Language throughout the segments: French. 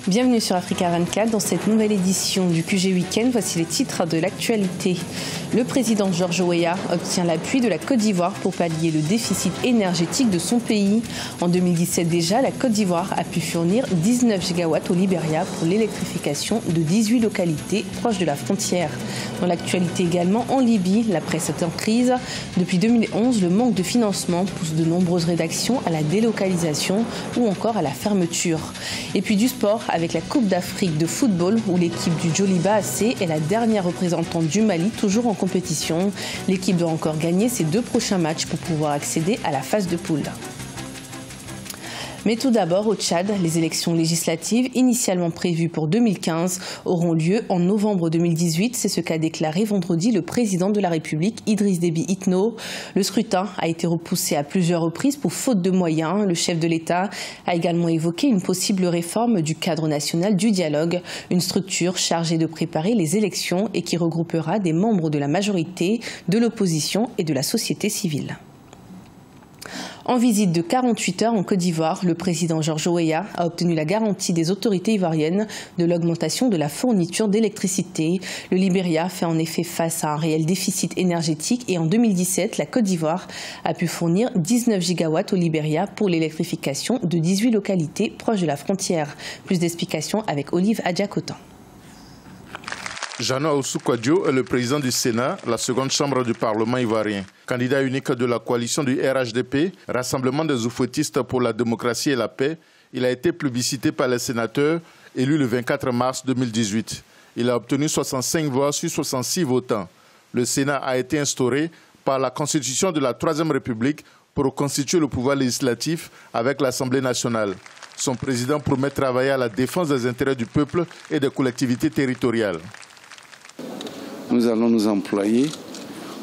Bienvenue sur Africa 24 dans cette nouvelle édition du QG Week-end. Voici les titres de l'actualité. Le président George Weah obtient l'appui de la Côte d'Ivoire pour pallier le déficit énergétique de son pays. En 2017 déjà, la Côte d'Ivoire a pu fournir 19 gigawatts au Libéria pour l'électrification de 18 localités proches de la frontière. Dans l'actualité également, en Libye, la presse est en crise. Depuis 2011, le manque de financement pousse de nombreuses rédactions à la délocalisation ou encore à la fermeture. Et puis du sport avec la Coupe d'Afrique de football où l'équipe du Djoliba AC est la dernière représentante du Mali toujours en compétition. L'équipe doit encore gagner ses 2 prochains matchs pour pouvoir accéder à la phase de poule. Mais tout d'abord, au Tchad, les élections législatives initialement prévues pour 2015 auront lieu en novembre 2018. C'est ce qu'a déclaré vendredi le président de la République, Idriss Déby Itno. Le scrutin a été repoussé à plusieurs reprises pour faute de moyens. Le chef de l'État a également évoqué une possible réforme du cadre national du dialogue, une structure chargée de préparer les élections et qui regroupera des membres de la majorité, de l'opposition et de la société civile. En visite de 48 heures en Côte d'Ivoire, le président George Weah a obtenu la garantie des autorités ivoiriennes de l'augmentation de la fourniture d'électricité. Le Libéria fait en effet face à un réel déficit énergétique et en 2017, la Côte d'Ivoire a pu fournir 19 gigawatts au Libéria pour l'électrification de 18 localités proches de la frontière. Plus d'explications avec Olive Adjakotan. Jeannot Ahoussou-Kouadio est le président du Sénat, la seconde chambre du Parlement ivoirien. Candidat unique de la coalition du RHDP, Rassemblement des oufouettistes pour la démocratie et la paix, il a été plébiscité par les sénateurs, élu le 24 mars 2018. Il a obtenu 65 voix sur 66 votants. Le Sénat a été instauré par la Constitution de la Troisième République pour constituer le pouvoir législatif avec l'Assemblée nationale. Son président promet travailler à la défense des intérêts du peuple et des collectivités territoriales. Nous allons nous employer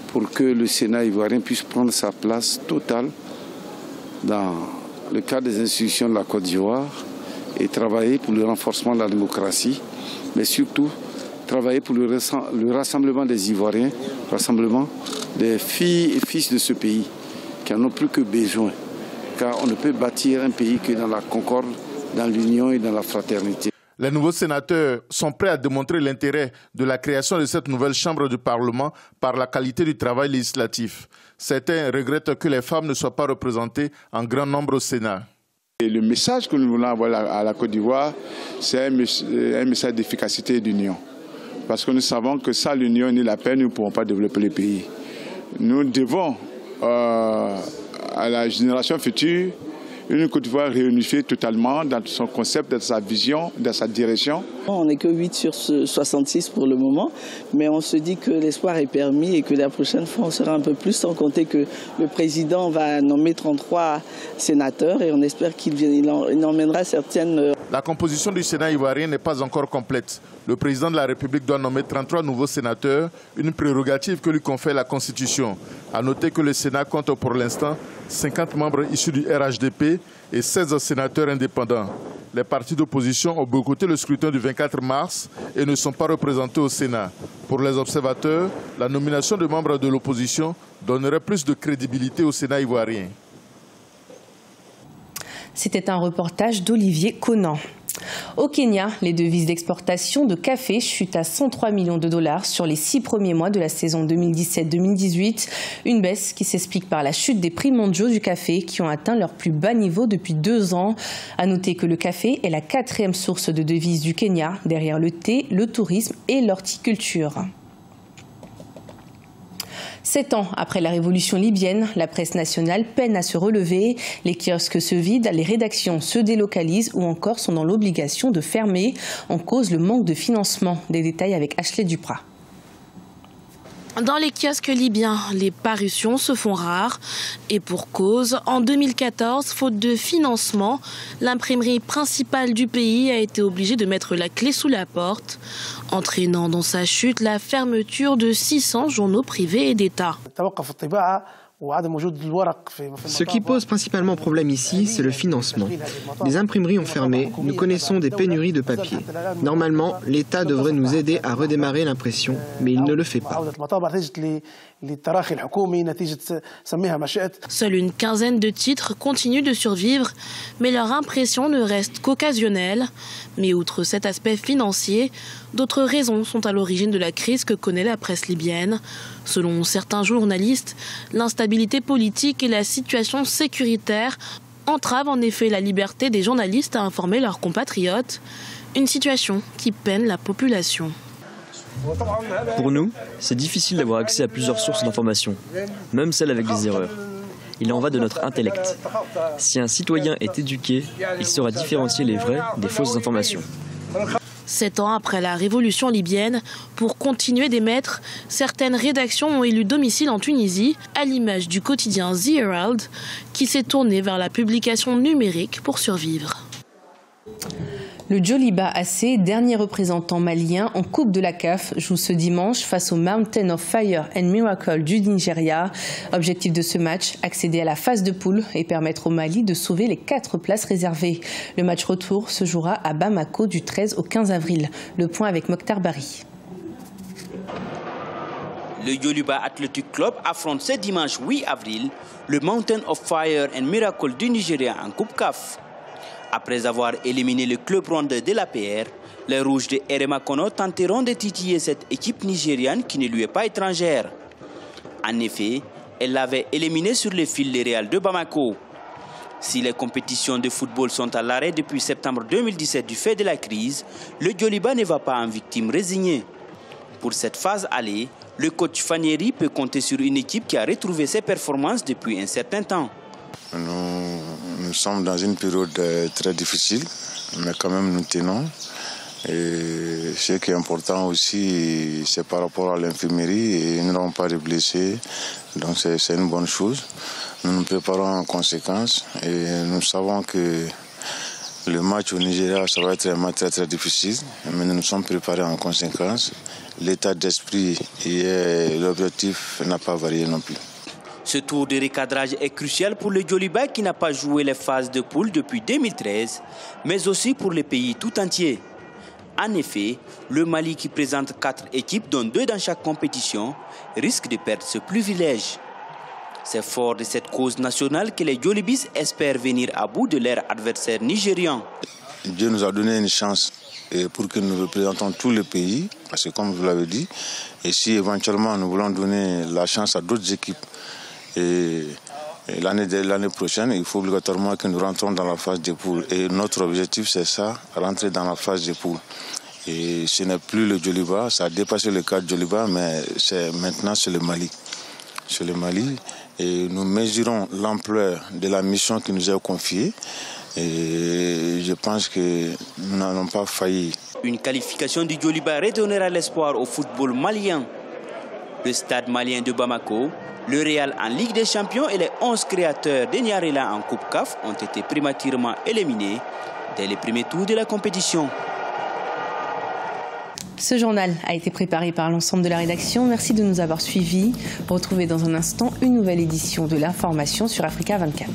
pour que le Sénat ivoirien puisse prendre sa place totale dans le cadre des institutions de la Côte d'Ivoire et travailler pour le renforcement de la démocratie, mais surtout travailler pour le rassemblement des Ivoiriens, le rassemblement des filles et fils de ce pays qui n'en ont plus que besoin. Car on ne peut bâtir un pays que dans la concorde, dans l'union et dans la fraternité. Les nouveaux sénateurs sont prêts à démontrer l'intérêt de la création de cette nouvelle chambre du Parlement par la qualité du travail législatif. Certains regrettent que les femmes ne soient pas représentées en grand nombre au Sénat. Et le message que nous voulons avoir à la Côte d'Ivoire, c'est un message d'efficacité et d'union. Parce que nous savons que sans l'union ni la paix, nous ne pourrons pas développer le pays. Nous devons à la génération future une Côte d'Ivoire réunifiée totalement dans son concept, dans sa vision, dans sa direction. On n'est que 8 sur 66 pour le moment, mais on se dit que l'espoir est permis et que la prochaine fois on sera un peu plus, sans compter que le président va nommer 33 sénateurs et on espère qu'il emmènera certaines... La composition du Sénat ivoirien n'est pas encore complète. Le président de la République doit nommer 33 nouveaux sénateurs, une prérogative que lui confère la Constitution. À noter que le Sénat compte pour l'instant 50 membres issus du RHDP et 16 sénateurs indépendants. Les partis d'opposition ont boycotté le scrutin du 24 mars et ne sont pas représentés au Sénat. Pour les observateurs, la nomination de membres de l'opposition donnerait plus de crédibilité au Sénat ivoirien. C'était un reportage d'Olivier Conan. Au Kenya, les devises d'exportation de café chutent à 103 millions de dollars sur les 6 premiers mois de la saison 2017-2018. Une baisse qui s'explique par la chute des prix mondiaux du café qui ont atteint leur plus bas niveau depuis 2 ans. À noter que le café est la 4e source de devises du Kenya, derrière le thé, le tourisme et l'horticulture. 7 ans après la révolution libyenne, la presse nationale peine à se relever. Les kiosques se vident, les rédactions se délocalisent ou encore sont dans l'obligation de fermer. En cause le manque de financement. Des détails avec Ashley Duprat. Dans les kiosques libyens, les parutions se font rares. Et pour cause, en 2014, faute de financement, l'imprimerie principale du pays a été obligée de mettre la clé sous la porte, entraînant dans sa chute la fermeture de 600 journaux privés et d'État. Ce qui pose principalement problème ici, c'est le financement. Les imprimeries ont fermé, nous connaissons des pénuries de papier. Normalement, l'État devrait nous aider à redémarrer l'impression, mais il ne le fait pas. Seule une quinzaine de titres continuent de survivre, mais leur impression ne reste qu'occasionnelle. Mais outre cet aspect financier, d'autres raisons sont à l'origine de la crise que connaît la presse libyenne. Selon certains journalistes, l'instabilité politique et la situation sécuritaire entravent en effet la liberté des journalistes à informer leurs compatriotes, une situation qui peine la population. Pour nous, c'est difficile d'avoir accès à plusieurs sources d'information, même celles avec des erreurs. Il en va de notre intellect. Si un citoyen est éduqué, il saura différencier les vraies des fausses informations. 7 ans après la révolution libyenne, pour continuer d'émettre, certaines rédactions ont élu domicile en Tunisie, à l'image du quotidien The Herald, qui s'est tourné vers la publication numérique pour survivre. Le Djoliba AC, dernier représentant malien en Coupe de la CAF, joue ce dimanche face au Mountain of Fire and Miracle du Nigeria. Objectif de ce match, accéder à la phase de poule et permettre au Mali de sauver les 4 places réservées. Le match retour se jouera à Bamako du 13 au 15 avril. Le point avec Mokhtar Bari. Le Djoliba Athletic Club affronte ce dimanche 8 avril le Mountain of Fire and Miracle du Nigeria en Coupe CAF. Après avoir éliminé le club rwandais de l'APR, les Rouges de RMA Kono tenteront de titiller cette équipe nigériane qui ne lui est pas étrangère. En effet, elle l'avait éliminé sur les fils des Real de Bamako. Si les compétitions de football sont à l'arrêt depuis septembre 2017 du fait de la crise, le Djoliba ne va pas en victime résignée. Pour cette phase aller, le coach Fanieri peut compter sur une équipe qui a retrouvé ses performances depuis un certain temps. Nous sommes dans une période très difficile, mais quand même nous tenons. Et ce qui est important aussi, c'est par rapport à l'infirmerie, et nous n'avons pas de blessés, donc c'est une bonne chose. Nous nous préparons en conséquence et nous savons que le match au Nigeria, ça va être un match très très difficile, mais nous nous sommes préparés en conséquence. L'état d'esprit et l'objectif n'a pas varié non plus. Ce tour de recadrage est crucial pour le Djoliba qui n'a pas joué les phases de poule depuis 2013, mais aussi pour le pays tout entier. En effet, le Mali qui présente 4 équipes, dont 2 dans chaque compétition, risque de perdre ce privilège. C'est fort de cette cause nationale que les Djolibis espèrent venir à bout de leur adversaire nigérian. Dieu nous a donné une chance pour que nous représentons tous les pays, parce que comme vous l'avez dit, et si éventuellement nous voulons donner la chance à d'autres équipes, et l'année prochaine, il faut obligatoirement que nous rentrons dans la phase de poule. Et notre objectif, c'est ça, rentrer dans la phase de poule. Et ce n'est plus le Djoliba, ça a dépassé le cadre Djoliba, mais maintenant c'est le Mali. C'est le Mali et nous mesurons l'ampleur de la mission qui nous est confiée. Et je pense que nous n'allons pas faillir. Une qualification du Djoliba redonnera l'espoir au football malien. Le stade malien de Bamako, le Real en Ligue des Champions et les 11 créateurs de Niarela en Coupe CAF ont été prématurément éliminés dès les premiers tours de la compétition. Ce journal a été préparé par l'ensemble de la rédaction. Merci de nous avoir suivis. Retrouvez dans un instant une nouvelle édition de l'information sur Africa 24.